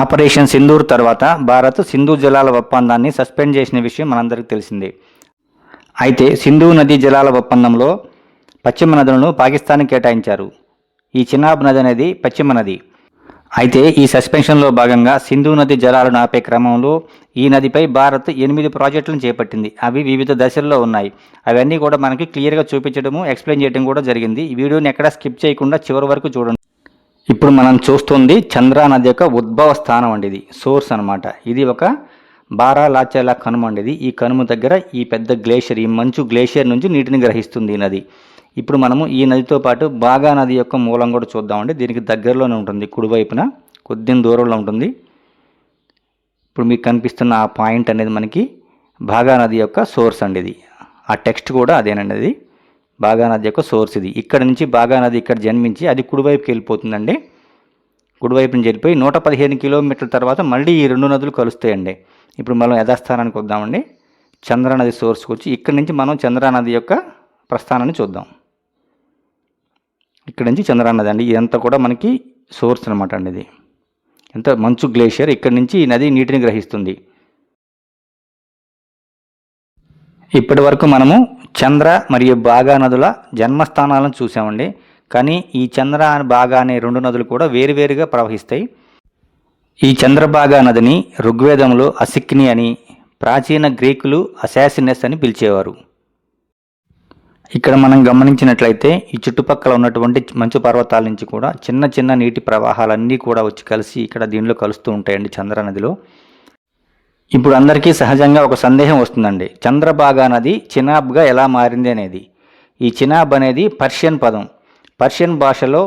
Operation Sindoor తర్వాత భారత్ సింధు జలాల ఒప్పందాన్ని సస్పెండ్ చేసిన విషయం మనందరికీ తెలిసిందే. అయితే సింధు నదీ జలాల ఒప్పందంలో పశ్చిమ నదులను పాకిస్తాన్ కేటాయించారు. ఈ చినాబ్ నది అనేది పశ్చిమ నది. అయితే ఈ సస్పెన్షన్లో భాగంగా సింధు నది జలాలను ఆపే క్రమంలో ఈ నదిపై భారత్ 8 ప్రాజెక్టులను చేపట్టింది. అవి వివిధ దశల్లో ఉన్నాయి. అవన్నీ కూడా మనకి క్లియర్గా చూపించడము, ఎక్స్ప్లెయిన్ చేయడం కూడా జరిగింది. ఈ వీడియోని ఎక్కడా స్కిప్ చేయకుండా చివరి వరకు చూడండి. ఇప్పుడు మనం చూస్తుంది చంద్రా నది యొక్క ఉద్భవ స్థానం అండి. ఇది సోర్స్ అనమాట. ఇది ఒక బారాలాచాలా కనుమ అండి. ఈ కనుమ దగ్గర ఈ పెద్ద గ్లేషియర్, ఈ మంచు గ్లేషియర్ నుంచి నీటిని గ్రహిస్తుంది ఈ నది. ఇప్పుడు మనము ఈ నదితో పాటు బాగా నది యొక్క మూలం కూడా చూద్దామండి. దీనికి దగ్గరలోనే ఉంటుంది, కుడివైపున కొద్ది దూరంలో ఉంటుంది. ఇప్పుడు మీకు కనిపిస్తున్న ఆ పాయింట్ అనేది మనకి బాగా నది యొక్క సోర్స్ అండి. ఇది ఆ టెక్స్ట్ కూడా అదేనండి. అది బాగా నది యొక్క సోర్స్. ఇది ఇక్కడ నుంచి బాగా నది ఇక్కడ జన్మించి అది కుడివైపుకి వెళ్ళిపోతుందండి. కుడివైపు నుంచి వెళ్ళిపోయి 115 కిలోమీటర్ల తర్వాత మళ్ళీ ఈ రెండు నదులు కలుస్తాయండి. ఇప్పుడు మనం యథాస్థానానికి వద్దామండి. చంద్రా నది సోర్స్కి వచ్చి ఇక్కడ నుంచి మనం చంద్రా నది యొక్క ప్రస్థానాన్ని చూద్దాం. ఇక్కడ నుంచి చంద్రా నది అండి. ఇదంతా కూడా మనకి సోర్స్ అనమాట అండి. ఇది ఎంత మంచు గ్లేషియర్. ఇక్కడ నుంచి ఈ నది నీటిని గ్రహిస్తుంది. ఇప్పటి వరకు మనము చంద్ర మరియు బాగా నదుల జన్మస్థానాలను చూసామండి. కానీ ఈ చంద్ర బాగా అనే రెండు నదులు కూడా వేరువేరుగా ప్రవహిస్తాయి. ఈ చంద్రబాగా నదిని ఋగ్వేదంలో అసిక్ని అని, ప్రాచీన గ్రీకులు అసాసినెస్ అని పిలిచేవారు. ఇక్కడ మనం గమనించినట్లయితే ఈ చుట్టుపక్కల ఉన్నటువంటి మంచు పర్వతాల నుంచి కూడా చిన్న చిన్న నీటి ప్రవాహాలన్నీ కూడా వచ్చి కలిసి ఇక్కడ దీనిలో కలుస్తూ ఉంటాయండి చంద్ర నదిలో. ఇప్పుడు అందరికీ సహజంగా ఒక సందేహం వస్తుందండి, చంద్రబాగా నది చినాబ్గా ఎలా మారింది అనేది. ఈ చినాబ్ అనేది పర్షియన్ పదం. పర్షియన్ భాషలో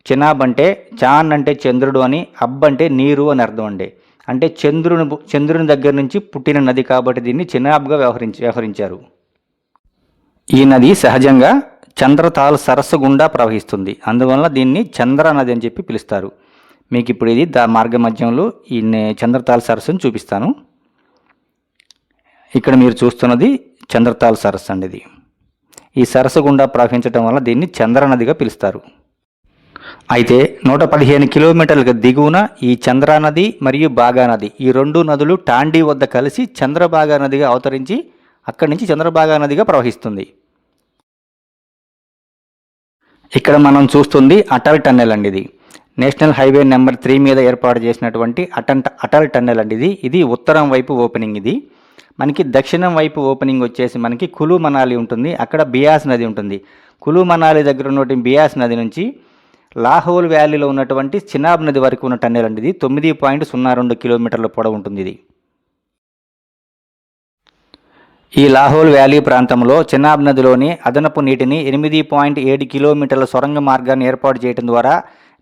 చినాబ్ అంటే చాన్ అంటే చంద్రుడు అని, అబ్ అంటే నీరు అని అర్థం అండి. అంటే చంద్రుని దగ్గర నుంచి పుట్టిన నది కాబట్టి దీన్ని చినాబ్గా వ్యవహరించారు. ఈ నది సహజంగా చంద్రతాల్ సరస్సు గుండా ప్రవహిస్తుంది. అందువల్ల దీన్ని చంద్ర నది అని చెప్పి పిలుస్తారు. మీకు ఇప్పుడు ఇది మార్గ మధ్యంలో ఈ చంద్రతాల్ సరస్సును చూపిస్తాను. ఇక్కడ మీరు చూస్తున్నది చంద్రతాల్ సరస్సు అండి. ఇది ఈ సరస్సు గుండా ప్రవహించడం వల్ల దీన్ని చంద్ర నదిగా పిలుస్తారు. అయితే 115 కిలోమీటర్లకు దిగువన ఈ చంద్రా నది మరియు బాగా నది, ఈ రెండు నదులు టాండీ వద్ద కలిసి చంద్రబాగా నదిగా అవతరించి అక్కడి నుంచి చంద్రబాగా నదిగా ప్రవహిస్తుంది. ఇక్కడ మనం చూస్తుంది అటల్ టన్నెల్ అండి. ఇది నేషనల్ హైవే నెంబర్ 3 మీద ఏర్పాటు చేసినటువంటి అటల్ టన్నెల్ అండి. ఇది ఉత్తరం వైపు ఓపెనింగ్. ఇది మనకి దక్షిణం వైపు ఓపెనింగ్ వచ్చేసి మనకి కులు మనాలి ఉంటుంది. అక్కడ బియాస్ నది ఉంటుంది. కులు మనాలి దగ్గర ఉన్నటువంటి బియాస్ నది నుంచి లాహోల్ వ్యాలీలో ఉన్నటువంటి చినాబ్ నది వరకు ఉన్న టన్నెల్ అండి. ఇది 9.02 కిలోమీటర్ల పొడవు ఉంటుంది. ఇది ఈ లాహోల్ వ్యాలీ ప్రాంతంలో చినాబ్ నదిలోని అదనపు నీటిని 8.7 కిలోమీటర్ల సొరంగ మార్గాన్ని ఏర్పాటు చేయడం ద్వారా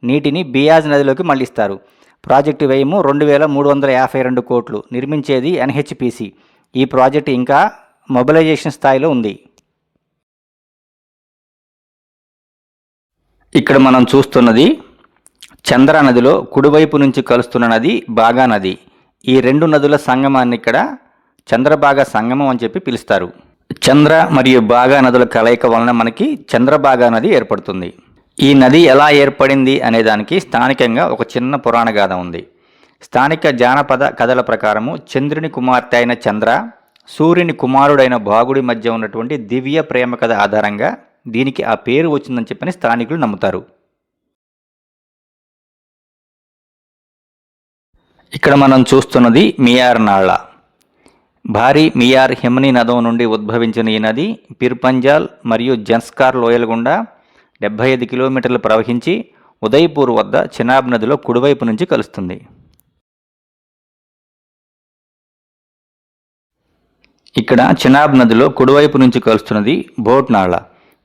నీటిని బియాజ్ నదిలోకి మళ్లిస్తారు. ప్రాజెక్టు వ్యయము 2,352 కోట్లు. నిర్మించేది ఎన్హెచ్పిసి. ఈ ప్రాజెక్టు ఇంకా మొబిలైజేషన్ స్థాయిలో ఉంది. ఇక్కడ మనం చూస్తున్నది చంద్రా నదిలో కుడివైపు నుంచి కలుస్తున్న నది బాగా నది. ఈ రెండు నదుల సంగమాన్ని ఇక్కడ చంద్రబాగా సంగమం అని చెప్పి పిలుస్తారు. చంద్ర మరియు బాగా నదుల కలయిక వలన మనకి చంద్రబాగా నది ఏర్పడుతుంది. ఈ నది ఎలా ఏర్పడింది అనే దానికి స్థానికంగా ఒక చిన్న పురాణ గాథ ఉంది. స్థానిక జానపద కథల ప్రకారము చంద్రుని కుమార్తె అయిన చంద్ర, సూర్యుని కుమారుడైన భాగుడి మధ్య ఉన్నటువంటి దివ్య ప్రేమ కథ ఆధారంగా దీనికి ఆ పేరు వచ్చిందని చెప్పని స్థానికులు నమ్ముతారు. ఇక్కడ మనం చూస్తున్నది మియార్ నాళ. భారీ మియార్ హిమనీ నదం నుండి ఉద్భవించిన ఈ నది పిర్పంజాల్ మరియు జన్స్కార్ లోయల గుండా 75 కిలోమీటర్లు ప్రవహించి ఉదయ్పూర్ వద్ద చినాబ్ నదిలో కుడివైపు నుంచి కలుస్తుంది. ఇక్కడ చినాబ్ నదిలో కుడివైపు నుంచి కలుస్తున్నది బోట్నాళ.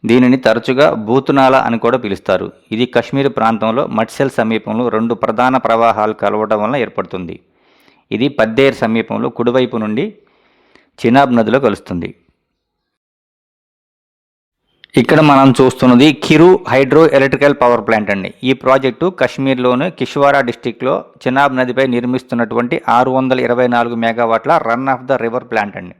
దీనిని తరచుగా బూతునాళ అని కూడా పిలుస్తారు. ఇది కశ్మీర్ ప్రాంతంలో మట్సెల్ సమీపంలో రెండు ప్రధాన ప్రవాహాలు కలవడం వలన ఏర్పడుతుంది. ఇది పద్దేర్ సమీపంలో కుడివైపు నుండి చినాబ్ నదిలో కలుస్తుంది. ఇక్కడ మనం చూస్తున్నది కిరు హైడ్రో ఎలక్ట్రికల్ పవర్ ప్లాంట్ అండి. ఈ ప్రాజెక్టు కశ్మీర్లోని కిష్వారా డిస్టిక్లో చినాబ్ నదిపై నిర్మిస్తున్నటువంటి 624 మెగావాట్ల run of the river plant అండి.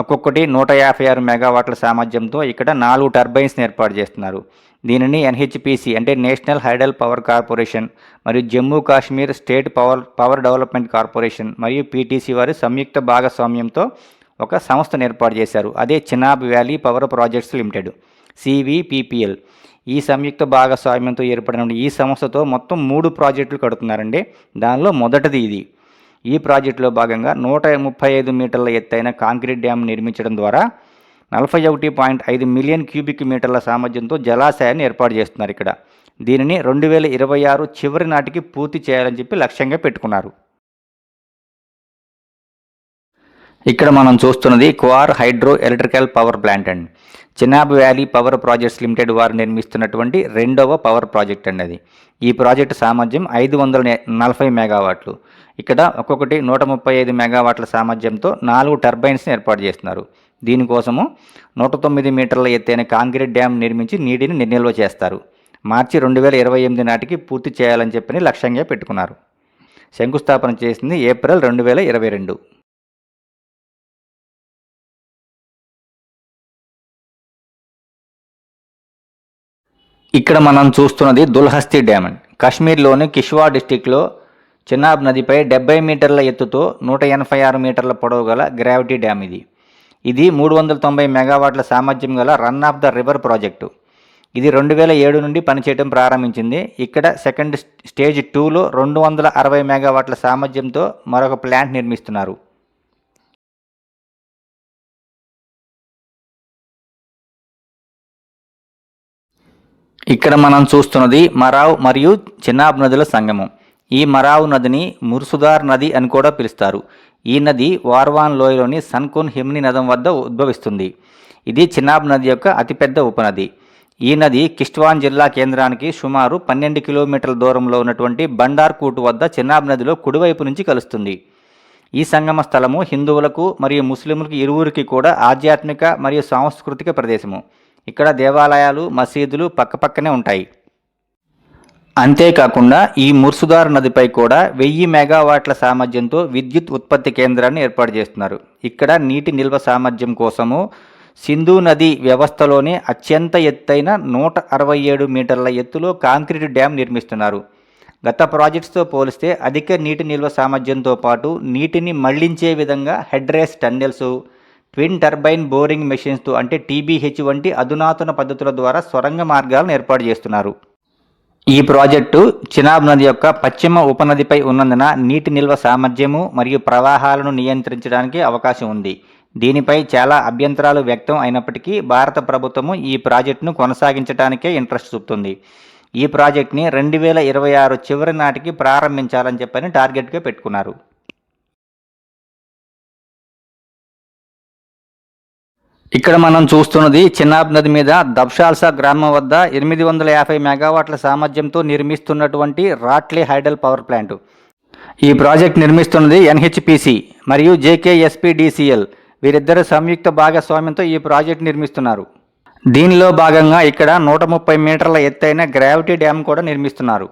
ఒక్కొక్కటి 156 మెగావాట్ల సామర్థ్యంతో ఇక్కడ 4 టర్బైన్స్ని ఏర్పాటు చేస్తున్నారు. దీనిని ఎన్హెచ్పిసి అంటే నేషనల్ హైడల్ పవర్ కార్పొరేషన్ మరియు Jammu Kashmir state power development corporation మరియు పీటీసీ వారి సంయుక్త భాగస్వామ్యంతో ఒక సంస్థను ఏర్పాటు చేశారు. అదే Chenab valley power projects limited CVPPL. ఈ సంయుక్త భాగస్వామ్యంతో ఏర్పడిన ఈ సంస్థతో మొత్తం 3 ప్రాజెక్టులు కడుతున్నారండి. దానిలో మొదటిది ఇది. ఈ ప్రాజెక్టులో భాగంగా 135 మీటర్ల ఎత్తైన కాంక్రీట్ డ్యామ్ నిర్మించడం ద్వారా 41.5 మిలియన్ క్యూబిక్ మీటర్ల సామర్థ్యంతో జలాశయాన్ని ఏర్పాటు చేస్తున్నారు ఇక్కడ. దీనిని 2026 చివరి నాటికి పూర్తి చేయాలని చెప్పి లక్ష్యంగా పెట్టుకున్నారు. ఇక్కడ మనం చూస్తున్నది క్వార్ హైడ్రో ఎలక్ట్రికల్ పవర్ ప్లాంట్ అండి. Chenab valley power projects limited వారు నిర్మిస్తున్నటువంటి 2వ పవర్ ప్రాజెక్ట్ అండి అది. ఈ ప్రాజెక్టు సామర్థ్యం 540 మెగావాట్లు. ఇక్కడ ఒక్కొక్కటి 135 మెగావాట్ల సామర్థ్యంతో 4 టర్బైన్స్ని ఏర్పాటు చేస్తున్నారు. దీనికోసము 109 మీటర్ల ఎత్తైన కాంక్రీట్ డ్యామ్ నిర్మించి నీటిని నిల్వ చేస్తారు. మార్చి 2028 నాటికి పూర్తి చేయాలని చెప్పని లక్ష్యంగా పెట్టుకున్నారు. శంకుస్థాపన చేసింది ఏప్రిల్ 2022. ఇక్కడ మనం చూస్తున్నది దుల్హస్తి డ్యామ్ అండి. కాశ్మీర్లోని కిష్వార్ డిస్టిక్లో చినాబ్ నదిపై 70 మీటర్ల ఎత్తుతో 186 మీటర్ల పొడవు గల గ్రావిటీ డ్యామ్ ఇది. ఇది 390 మెగావాట్ల సామర్థ్యం గల run of the river project. ఇది 2007 నుండి పనిచేయడం ప్రారంభించింది. ఇక్కడ సెకండ్ స్టేజ్ 2లో 260 మెగావాట్ల సామర్థ్యంతో మరొక ప్లాంట్ నిర్మిస్తున్నారు. ఇక్కడ మనం చూస్తున్నది మరావ్ మరియు చినాబ్ నదుల సంగమం. ఈ మరావ్ నదిని ముర్సుదార్ నది అని కూడా పిలుస్తారు. ఈ నది వార్వాన్ లోయలోని సన్కున్ హిమ్ని నదం వద్ద ఉద్భవిస్తుంది. ఇది చినాబ్ నది యొక్క అతిపెద్ద ఉపనది. ఈ నది కిష్ట్వాన్ జిల్లా కేంద్రానికి సుమారు 12 కిలోమీటర్ల దూరంలో ఉన్నటువంటి బండార్కూట్ వద్ద చినాబ్ నదిలో కుడివైపు నుంచి కలుస్తుంది. ఈ సంగమ స్థలము హిందువులకు మరియు ముస్లింలకు ఇరువురికి కూడా ఆధ్యాత్మిక మరియు సాంస్కృతిక ప్రదేశము. ఇక్కడ దేవాలయాలు, మసీదులు పక్కపక్కనే ఉంటాయి. అంతేకాకుండా ఈ ముర్సుదార్ నదిపై కూడా 1000 మెగావాట్ల సామర్థ్యంతో విద్యుత్ ఉత్పత్తి కేంద్రాన్ని ఏర్పాటు చేస్తున్నారు. ఇక్కడ నీటి నిల్వ సామర్థ్యం కోసము సింధు నది వ్యవస్థలోనే అత్యంత ఎత్తైన 167 మీటర్ల ఎత్తులో కాంక్రీట్ డ్యామ్ నిర్మిస్తున్నారు. గత ప్రాజెక్ట్స్తో పోలిస్తే అధిక నీటి నిల్వ సామర్థ్యంతో పాటు నీటిని మళ్లించే విధంగా head race tunnels, twin turbine boring మెషిన్స్తో అంటే టీబీహెచ్ వంటి అధునాతన పద్ధతుల ద్వారా సొరంగ మార్గాలను ఏర్పాటు చేస్తున్నారు. ఈ ప్రాజెక్టు చినాబ్ నది యొక్క పశ్చిమ ఉపనదిపై ఉన్నందున నీటి నిల్వ సామర్థ్యము మరియు ప్రవాహాలను నియంత్రించడానికి అవకాశం ఉంది. దీనిపై చాలా అభ్యంతరాలు వ్యక్తం అయినప్పటికీ భారత ప్రభుత్వము ఈ ప్రాజెక్టును కొనసాగించడానికే ఇంట్రెస్ట్ చూపుతుంది. ఈ ప్రాజెక్ట్ని 2026 చివరి నాటికి ప్రారంభించాలని చెప్పని టార్గెట్గా పెట్టుకున్నారు. ఇక్కడ మనం చూస్తున్నది చినాబ్ నది మీద దబ్షాల్సా గ్రామం వద్ద 850 మెగావాట్ల సామర్థ్యంతో నిర్మిస్తున్నటువంటి రాట్లే హైడల్ పవర్ ప్లాంట్. ఈ ప్రాజెక్ట్ నిర్మిస్తున్నది ఎన్హెచ్పిసి మరియు జేకేఎస్పీడీసీఎల్ వీరిద్దరు సంయుక్త భాగస్వామ్యంతో ఈ ప్రాజెక్ట్ నిర్మిస్తున్నారు. దీనిలో భాగంగా ఇక్కడ 130 మీటర్ల ఎత్తైన గ్రావిటీ డ్యామ్ కూడా నిర్మిస్తున్నారు.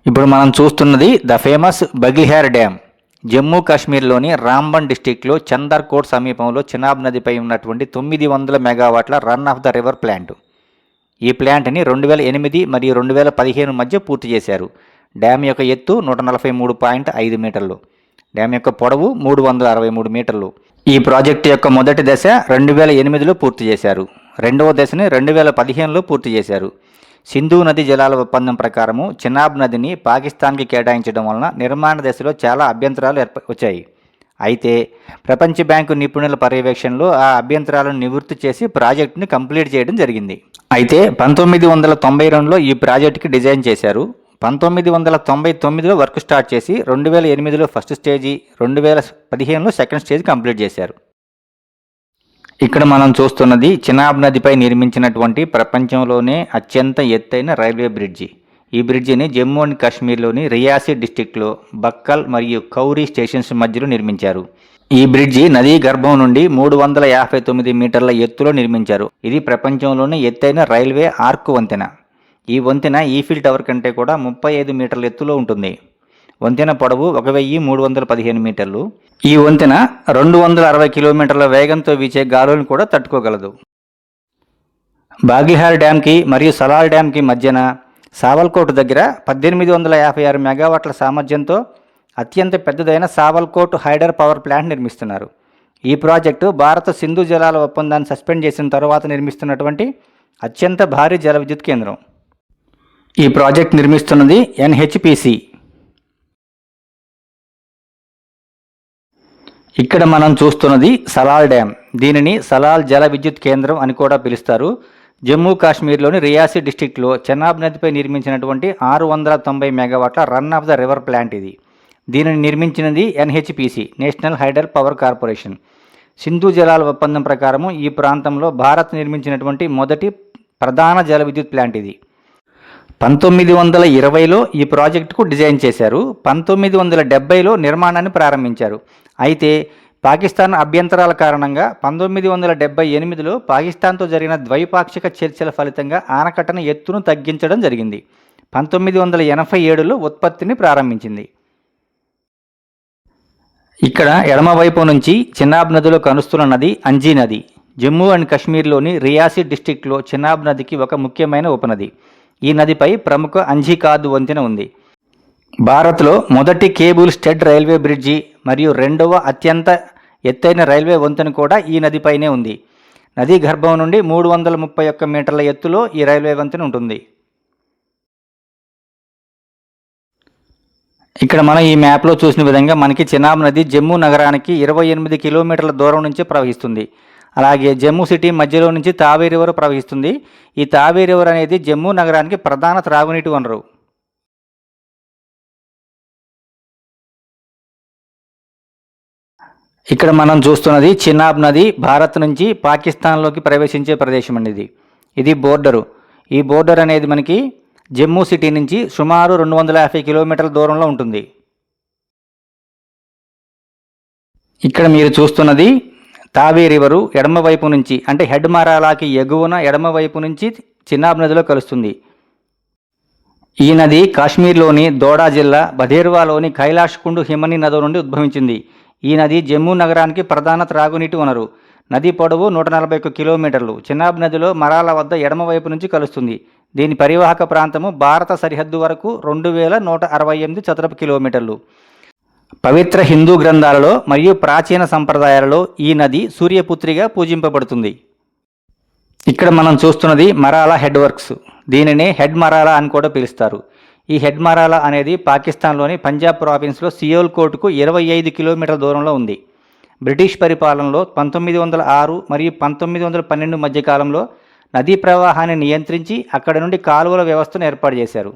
ఇప్పుడు మనం చూస్తున్నది the famous Baglihar dam. Jammu కాశ్మీర్లోని రాంబన్ డిస్టిక్లో చందర్కోట్ సమీపంలో చినాబ్ నదిపై ఉన్నటువంటి 900 మెగావాట్ల run of the river plant. ఈ ప్లాంట్ని 2008 మరియు 2015 మధ్య పూర్తి చేశారు. డ్యామ్ యొక్క ఎత్తు 143.5 మీటర్లు. డ్యామ్ యొక్క పొడవు 363 మీటర్లు. ఈ ప్రాజెక్టు యొక్క మొదటి దశ 2008లో పూర్తి చేశారు. రెండవ దశని 2015లో పూర్తి చేశారు. సింధు నది జలాల ఒప్పందం ప్రకారము చినాబ్ నదిని పాకిస్తాన్కి కేటాయించడం వలన నిర్మాణ దశలో చాలా అభ్యంతరాలు వచ్చాయి. అయితే ప్రపంచ బ్యాంకు నిపుణుల పర్యవేక్షణలో ఆ అభ్యంతరాలను నివృత్తి చేసి ప్రాజెక్టుని కంప్లీట్ చేయడం జరిగింది. అయితే 1992లో ఈ ప్రాజెక్టుకి డిజైన్ చేశారు. 1999లో వర్క్ స్టార్ట్ చేసి 2008లో ఫస్ట్ స్టేజీ, 2015లో సెకండ్ స్టేజ్ కంప్లీట్ చేశారు. ఇక్కడ మనం చూస్తున్నది చినాబ్ నదిపై నిర్మించినటువంటి ప్రపంచంలోనే అత్యంత ఎత్తైన రైల్వే బ్రిడ్జి. ఈ బ్రిడ్జిని జమ్మూ అండ్ కాశ్మీర్లోని రియాసీ డిస్టిక్లో బక్కల్ మరియు కౌరీ స్టేషన్స్ మధ్యలో నిర్మించారు. ఈ బ్రిడ్జి నదీ గర్భం నుండి 359 మీటర్ల ఎత్తులో నిర్మించారు. ఇది ప్రపంచంలోనే ఎత్తైన రైల్వే ఆర్క్ వంతెన. ఈ వంతెన ఈఫిల్ టవర్ కంటే కూడా 35 మీటర్ల ఎత్తులో ఉంటుంది. వంతెన పొడవు 1315 మీటర్లు. ఈ వంతెన 260 కిలోమీటర్ల వేగంతో వీచే గాలులను కూడా తట్టుకోగలదు. బాగ్లిహార్ డ్యాంకి మరియు సలాల్ డ్యాంకి మధ్యన సావల్కోట్ దగ్గర 1856 మెగావాట్ల సామర్థ్యంతో అత్యంత పెద్దదైన సావల్కోట్ హైడర్ పవర్ ప్లాంట్ నిర్మిస్తున్నారు. ఈ ప్రాజెక్టు భారత సింధు జలాల ఒప్పందాన్ని సస్పెండ్ చేసిన తర్వాత నిర్మిస్తున్నటువంటి అత్యంత భారీ జల విద్యుత్ కేంద్రం. ఈ ప్రాజెక్ట్ నిర్మిస్తున్నది ఎన్హెచ్పిసి. ఇక్కడ మనం చూస్తున్నది సలాల్ డ్యామ్. దీనిని సలాల్ జల విద్యుత్ కేంద్రం అని కూడా పిలుస్తారు. జమ్మూ కాశ్మీర్లోని రియాసీ డిస్టిక్లో చెనాబ్ నదిపై నిర్మించినటువంటి 690 మెగావాట్ల run of the river plant ఇది. దీనిని నిర్మించినది NHPC, national hydro power corporation. Sindhu జలాల ఒప్పందం ప్రకారము ఈ ప్రాంతంలో భారత్ నిర్మించినటువంటి మొదటి ప్రధాన జల విద్యుత్ ప్లాంట్ ఇది. 1920లో ఈ ప్రాజెక్టుకు డిజైన్ చేశారు. 1970లో నిర్మాణాన్ని ప్రారంభించారు. అయితే పాకిస్తాన్ అభ్యంతరాల కారణంగా 1978లో పాకిస్తాన్తో జరిగిన ద్వైపాక్షిక చర్చల ఫలితంగా ఆనకట్టను ఎత్తును తగ్గించడం జరిగింది. 1987లో ఉత్పత్తిని ప్రారంభించింది. ఇక్కడ ఎడమవైపు నుంచి చెనాబ్ నదిలో కలుస్తున్న నది అంజీ నది. జమ్మూ అండ్ కాశ్మీర్లోని రియాసీ డిస్టిక్లో చెనాబ్ నదికి ఒక ముఖ్యమైన ఉపనది. ఈ నదిపై ప్రముఖ అంజీకాద్ వంతెన ఉంది. భారత్లో మొదటి కేబుల్ స్టెడ్ రైల్వే బ్రిడ్జి మరియు రెండవ అత్యంత ఎత్తైన రైల్వే వంతెన కూడా ఈ నదిపైనే ఉంది. నదీ గర్భం నుండి 331 మీటర్ల ఎత్తులో ఈ రైల్వే వంతెన ఉంటుంది. ఇక్కడ మనం ఈ మ్యాప్లో చూసిన విధంగా మనకి చెనాబ్ నది జమ్మూ నగరానికి 28 కిలోమీటర్ల దూరం నుంచి ప్రవహిస్తుంది. అలాగే జమ్మూ సిటీ మధ్యలో నుంచి తావీ రివర్ ప్రవహిస్తుంది. ఈ తావీ రివర్ అనేది జమ్మూ నగరానికి ప్రధాన త్రాగునీటి వనరు. ఇక్కడ మనం చూస్తున్నది చెనాబ్ నది భారత్ నుంచి పాకిస్తాన్లోకి ప్రవేశించే ప్రదేశం అండి. ఇది బోర్డరు. ఈ బోర్డర్ అనేది మనకి జమ్మూ సిటీ నుంచి సుమారు 250 కిలోమీటర్ల దూరంలో ఉంటుంది. ఇక్కడ మీరు చూస్తున్నది తావీ రివరు ఎడమవైపు నుంచి, అంటే హెడ్ మరాలాకి ఎగువన ఎడమవైపు నుంచి చెనాబ్ నదిలో కలుస్తుంది. ఈ నది కాశ్మీర్లోని దోడా జిల్లా బధేర్వాలోని కైలాష్ కుండ్ హిమనీ నది నుండి ఉద్భవించింది. ఈ నది జమ్మూ నగరానికి ప్రధాన త్రాగునీటి వనరు. నది పొడవు 141 కిలోమీటర్లు. చెనాబ్ నదిలో మరాల వద్ద ఎడమవైపు నుంచి కలుస్తుంది. దీని పరివాహక ప్రాంతము భారత సరిహద్దు వరకు 2168 చదరపు కిలోమీటర్లు. పవిత్ర హిందూ గ్రంథాలలో మరియు ప్రాచీన సంప్రదాయాలలో ఈ నది సూర్యపుత్రిగా పూజింపబడుతుంది. ఇక్కడ మనం చూస్తున్నది మరాలా హెడ్ వర్క్స్. దీనినే హెడ్ మరాలా అని కూడా పిలుస్తారు. ఈ హెడ్ మరాలా అనేది పాకిస్తాన్లోని పంజాబ్ ప్రావిన్స్లో సియోల్కోట్కు 25 కిలోమీటర్ల దూరంలో ఉంది. బ్రిటిష్ పరిపాలనలో 1906 మరియు 1912 మధ్యకాలంలో నదీ ప్రవాహాన్ని నియంత్రించి అక్కడి నుండి కాలువల వ్యవస్థను ఏర్పాటు చేశారు.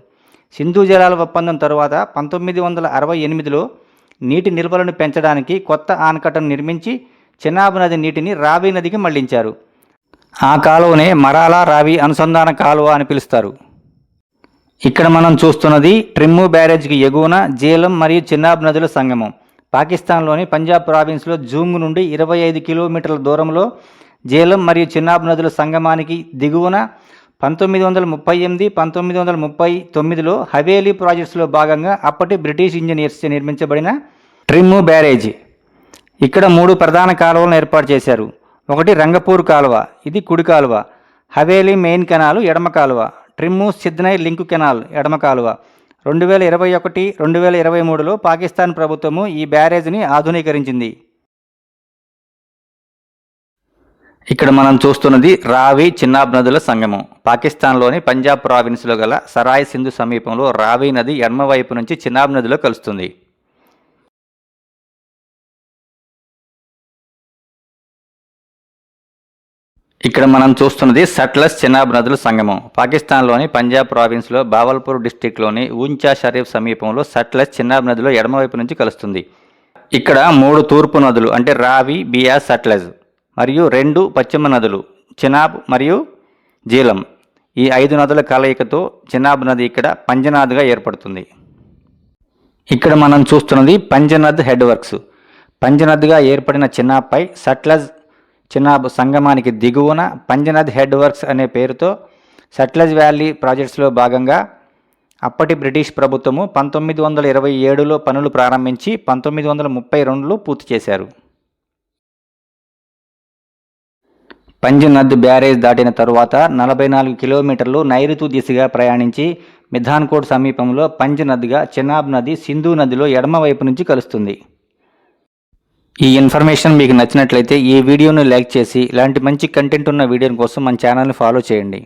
సింధు జలాల ఒప్పందం తరువాత 1968లో నీటి నిల్వలను పెంచడానికి కొత్త ఆనకట్టను నిర్మించి చెనాబ్ నది నీటిని రావి నదికి మళ్లించారు. ఆ కాలువనే మరాలా రావి అనుసంధాన కాలువ అని పిలుస్తారు. ఇక్కడ మనం చూస్తున్నది ట్రిమ్ము బ్యారేజ్కి ఎగువన జీలం మరియు చెనాబ్ నదుల సంగమం. పాకిస్తాన్లోని పంజాబ్ ప్రావిన్స్లో జూంగ్ నుండి 25 కిలోమీటర్ల దూరంలో జీలం మరియు చెనాబ్ నదుల సంగమానికి దిగువన 1938, 1939లో హవేలీ ప్రాజెక్ట్స్లో భాగంగా అప్పటి బ్రిటిష్ ఇంజనీర్స్ నిర్మించబడిన ట్రిమ్ము బ్యారేజ్. ఇక్కడ 3 ప్రధాన కాలువలను ఏర్పాటు చేశారు. ఒకటి రంగపూర్ కాలువ, ఇది కుడి కాలువ. హవేలీ మెయిన్ కెనాల్ ఎడమ కాలువ. ట్రిమ్ము సిద్నై లింక్ కెనాల్ ఎడమ కాలువ. 2021, 2023లో పాకిస్తాన్ ప్రభుత్వము ఈ బ్యారేజ్ని ఆధునీకరించింది. ఇక్కడ మనం చూస్తున్నది రావి చెనాబ్ నదుల సంగమం. పాకిస్తాన్లోని పంజాబ్ ప్రావిన్స్లో గల సరాయ్ సింధు సమీపంలో రావి నది ఎడమవైపు నుంచి చెనాబ్ నదిలో కలుస్తుంది. ఇక్కడ మనం చూస్తున్నది సట్లెజ్ చెనాబ్ నదుల సంగమం. పాకిస్తాన్లోని పంజాబ్ ప్రావిన్స్లో బావల్పూర్ డిస్టిక్లోని ఊంచా షరీఫ్ సమీపంలో సట్లెజ్ చెనాబ్ నదిలో ఎడమవైపు నుంచి కలుస్తుంది. ఇక్కడ 3 తూర్పు నదులు అంటే రావి, బియాస్, సట్లెజ్ మరియు 2 పశ్చిమ నదులు చెనాబ్ మరియు జీలం. ఈ 5 నదుల కలయికతో చెనాబ్ నది ఇక్కడ పంజనాద్గా ఏర్పడుతుంది. ఇక్కడ మనం చూస్తున్నది పంజనద్ హెడ్ వర్క్స్. పంజనద్గా ఏర్పడిన చెనాబ్పై సట్లెజ్ చెనాబ్ సంగమానికి దిగువన పంజనద్ హెడ్ వర్క్స్ అనే పేరుతో సట్లెజ్ వ్యాలీ ప్రాజెక్ట్స్లో భాగంగా అప్పటి బ్రిటిష్ ప్రభుత్వము 1927లో పనులు ప్రారంభించి 1932లో పూర్తి చేశారు. పంజ్ నద్ బ్యారేజ్ దాటిన తరువాత 44 కిలోమీటర్లు నైరుతి దిశగా ప్రయాణించి మిధాన్కోట్ సమీపంలో పంజ్ నదిగా చెనాబ్ నది సింధు నదిలో ఎడమ వైపు నుంచి కలుస్తుంది. ఈ ఇన్ఫర్మేషన్ మీకు నచ్చినట్లయితే ఈ వీడియోను లైక్ చేసి ఇలాంటి మంచి కంటెంట్ ఉన్న వీడియో కోసం మన ఛానల్ని ఫాలో చేయండి.